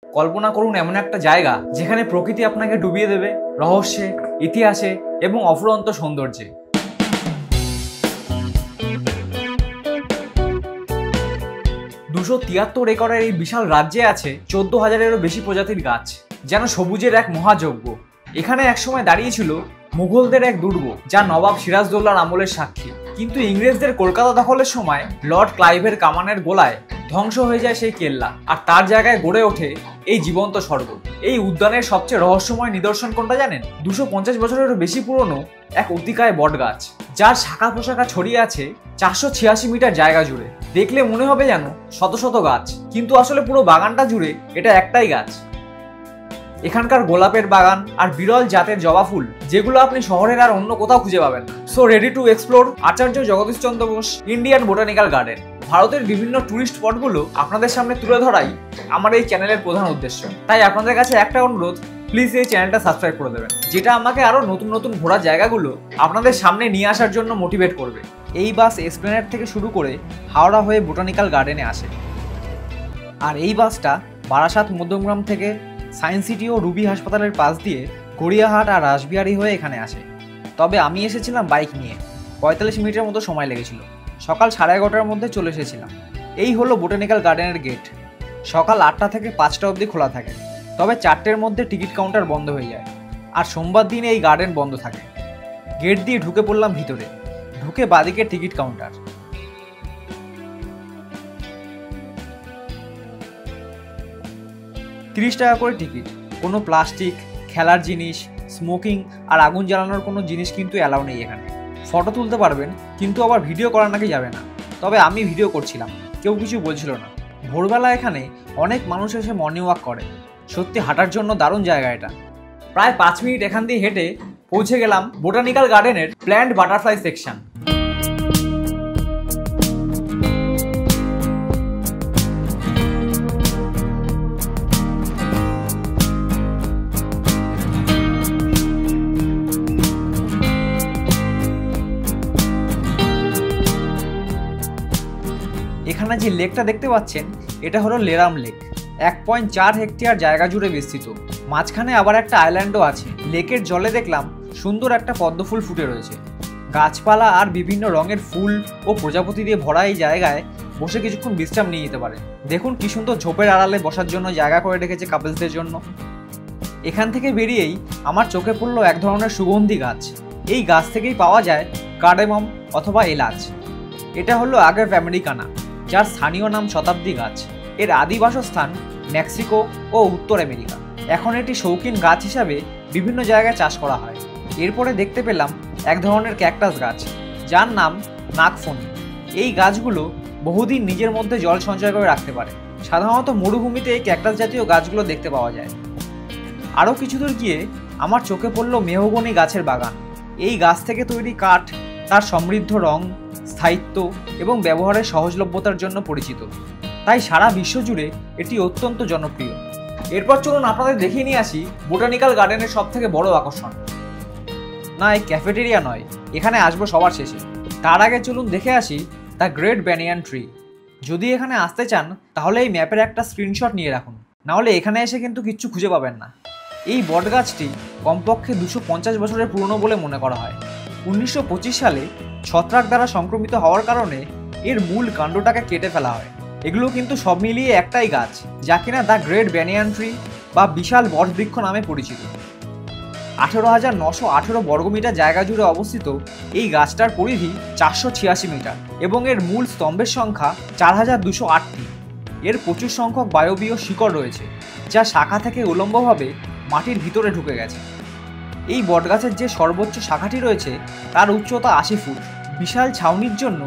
কল্পনা করুন এমন একটা জায়গা যেখানে প্রকৃতি আপনাকে ডুবিয়ে দেবে রহস্যে, ইতিহাসে এবং অফুরন্ত সৌন্দর্যে। 273 একরের এই বিশাল রাজ্যে আছে 14,000-এরও বেশি প্রজাতির গাছ, যেন সবুজের এক মহাযজ্ঞ। এখানে একসময় দাঁড়িয়েছিল মুঘলদের এক দুর্গ, যা নবাব সিরাজদৌল্লার আমলের সাক্ষী। কিন্তু ইংরেজদের কলকাতা দখলের সময় লর্ড ক্লাইভের কামানের গোলায় ধ্বংস হয়ে যায় সেই কেল্লা, আর তার জায়গায় গড়ে ওঠে এই জীবন্ত স্বর্গ। এই উদ্যানের সবচেয়ে রহস্যময় নিদর্শন কোনটা জানেন? 250 বছরেরও বেশি পুরনো এক অতিকায় বট গাছ, যার শাখা পোশাখা ছড়িয়ে আছে 486 মিটার জায়গা জুড়ে। দেখলে মনে হবে যেন শত শত গাছ, কিন্তু আসলে পুরো বাগানটা জুড়ে এটা একটাই গাছ। এখানকার গোলাপের বাগান আর বিরল জাতের জবা ফুল, যেগুলো আপনি শহরের আর অন্য কোথাও খুঁজে পাবেন না। So ready to explore Acharya Jagadish Chandra Bose Indian botanical garden. ভারতের বিভিন্ন টুরিস্ট স্পটগুলো আপনাদের সামনে তুলে ধরাই আমার এই চ্যানেলের প্রধান উদ্দেশ্য। তাই আপনাদের কাছে একটা অনুরোধ, প্লিজ এই চ্যানেলটা সাবস্ক্রাইব করে দেবেন, যেটা আমাকে আরো নতুন নতুন ঘোরার জায়গাগুলো আপনাদের সামনে নিয়ে আসার জন্য মোটিভেট করবে। এই বাস এসপ্ল্যানেড থেকে শুরু করে হাওড়া হয়ে বোটানিক্যাল গার্ডেনে আসে, আর এই বাসটা বারাসাত মধ্যমগ্রাম থেকে সায়েন্স সিটি ও রুবি হাসপাতালের পাশ দিয়ে গড়িয়াহাট আর রাসবিহারী হয়ে এখানে আসে। তবে আমি এসেছিলাম বাইক নিয়ে, 45 মিনিটের মতো সময় লেগেছিল। সকাল 11:30টার মধ্যে চলে এসেছিলাম। এই হলো বোটানিক্যাল গার্ডেনের গেট। সকাল 8টা থেকে 5টা অবধি খোলা থাকে, তবে 4টের মধ্যে টিকিট কাউন্টার বন্ধ হয়ে যায়, আর সোমবার দিন এই গার্ডেন বন্ধ থাকে। গেট দিয়ে ঢুকে পড়লাম ভিতরে। ঢুকে বাদিকে টিকিট কাউন্টার। $30 করে টিকিট। কোনো প্লাস্টিক, খেলার জিনিস, স্মোকিং আর আগুন জ্বালানোর কোনো জিনিস কিন্তু অ্যালাউ নেই এখানে। ফটো তুলতে পারবেন, কিন্তু আবার ভিডিও করা নাকি যাবে না। তবে আমি ভিডিও করছিলাম, কেউ কিছু বলছিল না। ভোরবেলা এখানে অনেক মানুষ এসে মর্নিং ওয়াক করে। সত্যি হাঁটার জন্য দারুণ জায়গা এটা। প্রায় 5 মিনিট এখান দিয়ে হেঁটে পৌঁছে গেলাম বোটানিক্যাল গার্ডেনের প্ল্যান্ট বাটারফ্লাই সেকশন। এখানে যে লেকটা দেখতে পাচ্ছেন, এটা হলো লেরাম লেক। 1.4 হেক্টর জায়গা জুড়ে বিস্তৃত। মাঝখানে আবার একটা আইল্যান্ডও আছে। লেকের জলে দেখলাম সুন্দর একটা পদ্ম ফুল ফুটে রয়েছে। গাছপালা আর বিভিন্ন রঙের ফুল ও প্রজাপতি দিয়ে ভরা এই জায়গায় বসে কিছুক্ষণ বিশ্রাম নিয়ে যেতে পারে। দেখুন কি সুন্দর ঝোপের আড়ালে বসার জন্য জায়গা করে রেখেছে কাপলসদের জন্য। এখান থেকে বেরিয়েই আমার চোখে পড়লো এক ধরনের সুগন্ধি গাছ। এই গাছ থেকেই পাওয়া যায় কার্ডামম অথবা এলাচ। এটা হলো আগেভ আমেরিকানা, যার স্থানীয় নাম শতাব্দী গাছ। এর আদি বাসস্থান মেক্সিকো ও উত্তর আমেরিকা। এখন এটি শৌখিন গাছ হিসাবে বিভিন্ন জায়গায় চাষ করা হয়। এরপরে দেখতে পেলাম এক ধরনের ক্যাকটাস গাছ, যার নাম নাগফনি। এই গাছগুলো বহুদিন নিজের মধ্যে জল সঞ্চয় করে রাখতে পারে। সাধারণত মরুভূমিতে এই ক্যাকটাস জাতীয় গাছগুলো দেখতে পাওয়া যায়। আরও কিছু দূর গিয়ে আমার চোখে পড়ল মেহগনি গাছের বাগান। এই গাছ থেকে তৈরি কাঠ তার সমৃদ্ধ রং, স্থায়িত্ব এবং ব্যবহারের সহজলভ্যতার জন্য পরিচিত, তাই সারা বিশ্ব জুড়ে এটি অত্যন্ত জনপ্রিয়। এরপর চলুন আপনাদের দেখিয়ে নিয়ে আসি বোটানিক্যাল গার্ডেনের সব থেকে বড় আকর্ষণ। না, এই ক্যাফেটেরিয়া নয়, এখানে আসবো সবার শেষে। তার আগে চলুন দেখে আসি দ্য গ্রেট ব্যানিয়ান ট্রি। যদি এখানে আসতে চান তাহলে এই ম্যাপের একটা স্ক্রিনশট নিয়ে রাখুন, নাহলে এখানে এসে কিন্তু কিচ্ছু খুঁজে পাবেন না। এই বটগাছটি কমপক্ষে 250 বছরের পুরনো বলে মনে করা হয়। 1925 সালে ছত্রাক দ্বারা সংক্রমিত হওয়ার কারণে এর মূল কাণ্ডটাকে কেটে ফেলা হয়। এগুলো কিন্তু সব মিলিয়ে একটাই গাছ, যা কিনা দ্য গ্রেট ব্যানিয়ান ট্রি বা বিশাল বটবৃক্ষ নামে পরিচিত। 18,918 বর্গমিটার জায়গা জুড়ে অবস্থিত এই গাছটার পরিধি 486 মিটার এবং এর মূল স্তম্ভের সংখ্যা 4,208টি। এর প্রচুর সংখ্যক বায়বীয় শিকড় রয়েছে, যা শাখা থেকে উলম্বভাবে মাটির ভিতরে ঢুকে গেছে। এই বটগাছের যে সর্বোচ্চ শাখাটি রয়েছে তার উচ্চতা 80 ফুট। বিশাল ছাউনির জন্য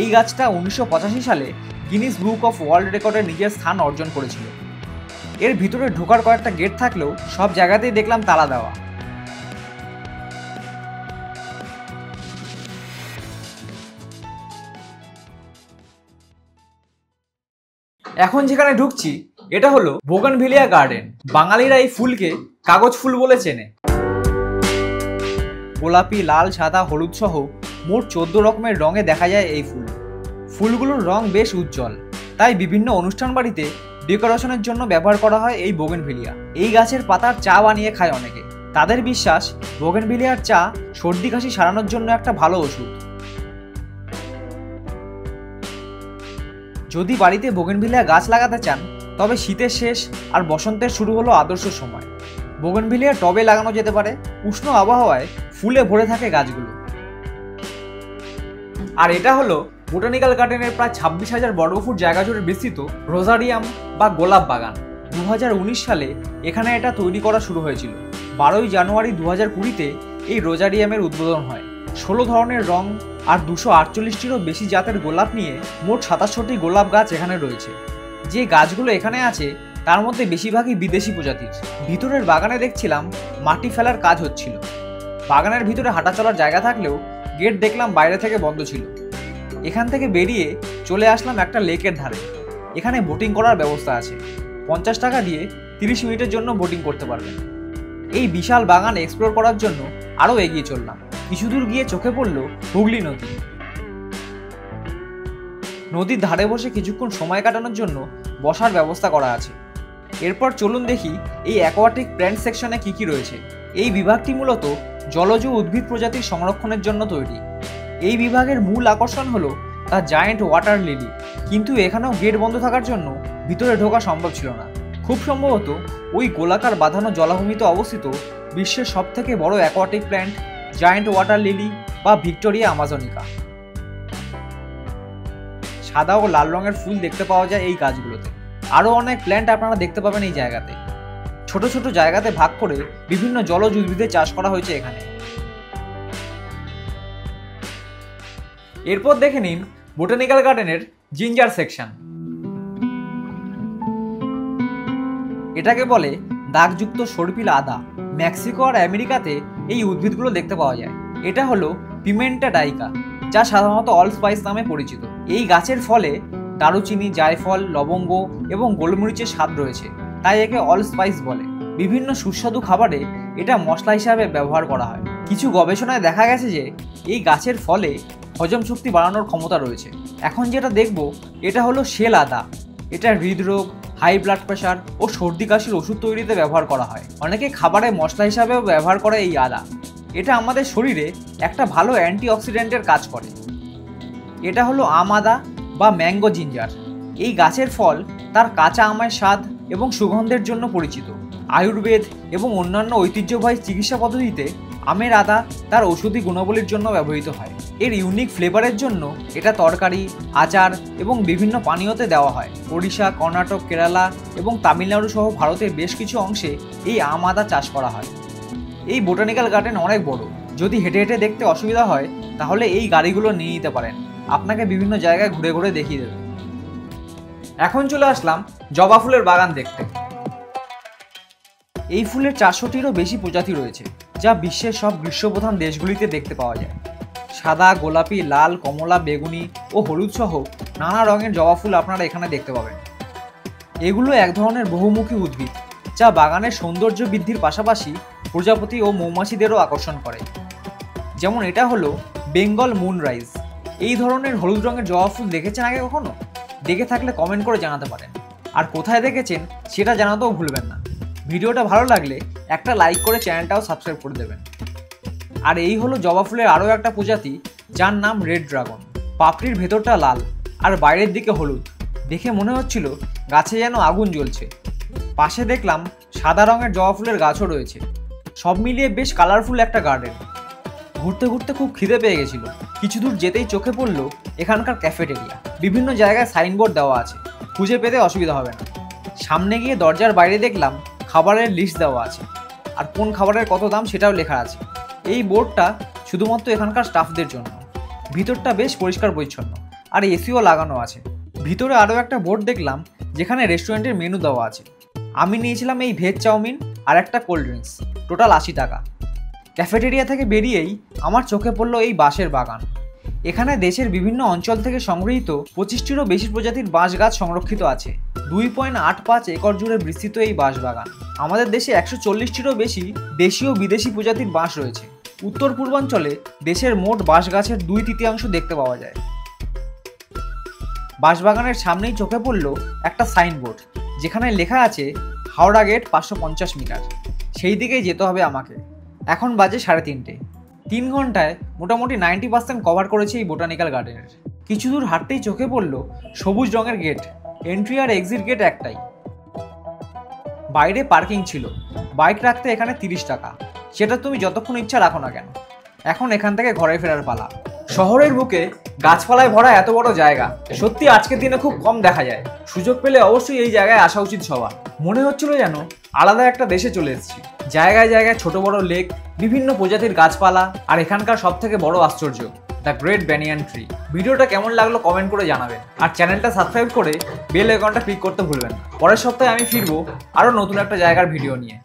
এই গাছটা 1985 সালে গিনিস বুক অফ ওয়ার্ল্ড রেকর্ডে নিজের স্থান অর্জন করেছিল। এর ভিতরে ঢোকার কয়েকটা গেট থাকলেও সব জায়গাতেই দেখলাম তালা দেওয়া। এখন যেখানে ঢুকছি এটা হলো বোগানভিলিয়া গার্ডেন। বাঙালিরা এই ফুলকে কাগজ ফুল বলে চেনে। গোলাপি, লাল, সাদা, হলুদ সহ মোট 14 রকমের রঙে দেখা যায় এই ফুল। ফুলগুলোর রং বেশ উজ্জ্বল, তাই বিভিন্ন অনুষ্ঠান বাড়িতে ডেকোরেশনের জন্য ব্যবহার করা হয় এই বোগেনভিলিয়া। এই গাছের পাতার চা বানিয়ে খায় অনেকে। তাদের বিশ্বাস বোগেনভিলিয়ার চা সর্দি কাশি সারানোর জন্য একটা ভালো ওষুধ। যদি বাড়িতে বোগেনভিলিয়া গাছ লাগাতে চান তবে শীতের শেষ আর বসন্তের শুরু হলো আদর্শ সময়। বোগেনভিলিয়া টবে লাগানো যেতে পারে। উষ্ণ আবহাওয়ায় ফুলে ভরে থাকে গাছগুলো। আর এটা হলো বোটানিক্যাল গার্ডেনের প্রায় 26,000 বর্গফুট জায়গা জুড়ে বিস্তৃত রোজারিয়াম বা গোলাপ বাগান। 2019 সালে এখানে এটা তৈরি করা শুরু হয়েছিল। 12ই জানুয়ারি 2020-তে এই রোজারিয়ামের উদ্বোধন হয়। 16 ধরনের রং আর 248টিরও বেশি জাতের গোলাপ নিয়ে মোট 27টি গোলাপ গাছ এখানে রয়েছে। যে গাছগুলো এখানে আছে তার মধ্যে বেশিরভাগই বিদেশি প্রজাতির। ভিতরের বাগানে দেখছিলাম মাটি ফেলার কাজ হচ্ছিল। বাগানের ভিতরে হাঁটা চলার জায়গা থাকলেও গেট দেখলাম বাইরে থেকে বন্ধ ছিল। এখান থেকে বেরিয়ে চলে আসলাম একটা লেকের ধারে। এখানে বোটিং করার ব্যবস্থা আছে। 50 টাকা দিয়ে 30 মিনিটের জন্য বোটিং করতে পারবেন। এই বিশাল বাগান এক্সপ্লোর করার জন্য আরও এগিয়ে চললাম। কিছু দূর গিয়ে চোখে পড়ল হুগলি নদী। নদীর ধারে বসে কিছুক্ষণ সময় কাটানোর জন্য বসার ব্যবস্থা করা আছে। এরপর চলুন দেখি এই অ্যাকোয়াটিক প্ল্যান্ট সেকশনে কি কি রয়েছে। এই বিভাগটি মূলত জলজ উদ্ভিদ প্রজাতির সংরক্ষণের জন্য তৈরি। এই বিভাগের মূল আকর্ষণ হলো দ্য জায়ান্ট ওয়াটার লিলি, কিন্তু এখানেও গেট বন্ধ থাকার জন্য ভিতরে ঢোকা সম্ভব ছিল না। খুব সম্ভবত ওই গোলাকার বাঁধানো জলাভূমিতে অবস্থিত বিশ্বের সবথেকে বড় aquatic plant giant water lily বা ভিক্টোরিয়া আমাজনিকা। সাদা ও লাল রঙের ফুল দেখতে পাওয়া যায় এই গাছগুলোতে। আরও অনেক প্ল্যান্ট আপনারা দেখতে পাবেন এই জায়গাতে। ছোট ছোট জায়গাতে ভাগ করে বিভিন্ন জলজ উদ্ভিদের চাষ করা হয়েছে এখানে। এরপর দেখে নিন বোটানিক্যাল গার্ডেনের জিঞ্জার সেকশন। এটাকে বলে দাগযুক্ত সর্পিল আদা। মেক্সিকো আর আমেরিকাতে এই উদ্ভিদগুলো দেখতে পাওয়া যায়। এটা হলো পিমেন্টা ডাইকা, যা সাধারণত অলস্পাইস নামে পরিচিত। এই গাছের ফলে দারুচিনি, জায়ফল, লবঙ্গ এবং গোলমরিচের স্বাদ রয়েছে, তাই একে অলস্পাইস বলে। বিভিন্ন সুস্বাদু খাবারে এটা মশলা হিসাবে ব্যবহার করা হয়। কিছু গবেষণায় দেখা গেছে যে এই গাছের ফলে হজম শক্তি বাড়ানোর ক্ষমতা রয়েছে। এখন যেটা দেখব এটা হলো শেল আদা। এটা হৃদরোগ, হাই ব্লাড প্রেশার ও সর্দি কাশির ওষুধ তৈরিতে ব্যবহার করা হয়। অনেকে খাবারে মশলা হিসাবেও ব্যবহার করে এই আদা। এটা আমাদের শরীরে একটা ভালো অ্যান্টিঅক্সিডেন্টের কাজ করে। এটা হলো আম আদা বা ম্যাঙ্গো জিঞ্জার। এই গাছের ফল তার কাঁচা আমের স্বাদ এবং সুগন্ধের জন্য পরিচিত। আয়ুর্বেদ এবং অন্যান্য ঐতিহ্যবাহী চিকিৎসা পদ্ধতিতে আমের আদা তার ঔষধি গুণাবলীর জন্য ব্যবহৃত হয়। এর ইউনিক ফ্লেভারের জন্য এটা তরকারি, আচার এবং বিভিন্ন পানীয়তে দেওয়া হয়। ওড়িশা, কর্ণাটক, কেরালা এবং তামিলনাড়ু সহ ভারতের বেশ কিছু অংশে এই আম আদা চাষ করা হয়। এই বোটানিক্যাল গার্ডেন অনেক বড়। যদি হেঁটে হেঁটে দেখতে অসুবিধা হয় তাহলে এই গাড়িগুলো নিয়ে নিতে পারেন, আপনাকে বিভিন্ন জায়গায় ঘুরে ঘুরে দেখিয়ে দেবে। এখন চলে আসলাম জবা ফুলের বাগান দেখতে। এই ফুলের 400টিরও বেশি প্রজাতি রয়েছে, যা বিশ্বের সব গ্রীষ্মপ্রধান দেশগুলিতে দেখতে পাওয়া যায়। সাদা, গোলাপি, লাল, কমলা, বেগুনি ও হলুদ সহ নানা রঙের জবা ফুল আপনারা এখানে দেখতে পাবেন। এগুলো এক ধরনের বহুমুখী উদ্ভিদ, যা বাগানের সৌন্দর্য বৃদ্ধির পাশাপাশি প্রজাপতি ও মৌমাছিদেরও আকর্ষণ করে। যেমন এটা হলো বেঙ্গল মুনরাইজ। এই ধরনের হলুদ রঙের জবা ফুল দেখেছেন আগে কখনো? দেখে থাকলে কমেন্ট করে জানাতে পারেন। আর কোথায় দেখেছেন সেটা জানাতেও ভুলবেন না। ভিডিওটা ভালো লাগলে একটা লাইক করে চ্যানেলটাও সাবস্ক্রাইব করে দেবেন। আর এই হলো জবা ফুলের আরও একটা প্রজাতি, যার নাম রেড ড্রাগন। পাপড়ির ভেতরটা লাল আর বাইরের দিকে হলুদ। দেখে মনে হচ্ছিল গাছে যেন আগুন জ্বলছে। পাশে দেখলাম সাদা রঙের জবা ফুলের গাছও রয়েছে। সব মিলিয়ে বেশ কালারফুল একটা গার্ডেন। ঘুরতে ঘুরতে খুব খিদে পেয়ে গেছিল। কিছু দূর যেতেই চোখে পড়ল এখানকার ক্যাফেটেরিয়া। বিভিন্ন জায়গায় সাইনবোর্ড দেওয়া আছে, খুঁজে পেতে অসুবিধা হবে না। সামনে গিয়ে দরজার বাইরে দেখলাম খাবারের লিস্ট দেওয়া আছে, আর কোন খাবারের কত দাম সেটাও লেখা আছে। এই বোর্ডটা শুধুমাত্র এখানকার স্টাফদের জন্য। ভিতরটা বেশ পরিষ্কার পরিচ্ছন্ন আর এসিও লাগানো আছে। ভিতরে আরও একটা বোর্ড দেখলাম যেখানে রেস্টুরেন্টের মেনু দেওয়া আছে। আমি নিয়েছিলাম এই ভেজ চাউমিন আর একটা কোল্ড ড্রিঙ্কস, টোটাল 80 টাকা। ক্যাফেটেরিয়া থেকে বেরিয়েই আমার চোখে পড়লো এই বাঁশের বাগান। এখানে দেশের বিভিন্ন অঞ্চল থেকে সংগৃহীত 25টিরও বেশি প্রজাতির বাঁশ গাছ সংরক্ষিত আছে। 2.85 একর জুড়ে বিস্তৃত এই বাঁশ বাগান। আমাদের দেশে 140টিরও বেশি দেশীয় বিদেশি প্রজাতির বাঁশ রয়েছে। উত্তর পূর্বাঞ্চলে দেশের মোট বাঁশ গাছের 2/3 দেখতে পাওয়া যায়। বাঁশবাগানের সামনেই চোখে পড়ল একটা সাইনবোর্ড, যেখানে লেখা আছে হাওড়া গেট 550 মিটার। সেই দিকেই যেতে হবে আমাকে। এখন বাজে 3:30। 3 ঘন্টায় মোটামুটি 90% কভার করেছি এই বোটানিক্যাল গার্ডেনের। কিছু দূর হাঁটতেই চোখে পড়লো সবুজ রঙের গেট। এন্ট্রি আর এক্সিট গেট একটাই। বাইরে পার্কিং ছিল। বাইক রাখতে এখানে 30 টাকা। সেটা তুমি যতক্ষণ ইচ্ছা রাখো না কেন। এখন এখান থেকে ঘরে ফেরার পালা। শহরের বুকে গাছপালায় ভরা এত বড় জায়গা সত্যি আজকের দিনে খুব কম দেখা যায়। সুযোগ পেলে অবশ্যই এই জায়গায় আসা উচিত সবার। মনে হচ্ছিল যেন আলাদা একটা দেশে চলে এসেছি। জায়গায় জায়গায় ছোট বড় লেক, বিভিন্ন প্রজাতির গাছপালা, আর এখানকার সব থেকে বড় আশ্চর্য দ্য গ্রেট ব্যানিয়ান ট্রি। ভিডিওটা কেমন লাগলো কমেন্ট করে জানাবেন, আর চ্যানেলটা সাবস্ক্রাইব করে বেল আইকনটা ক্লিক করতে ভুলবেন না। পরের সপ্তাহে আমি ফিরবো আরও নতুন একটা জায়গার ভিডিও নিয়ে।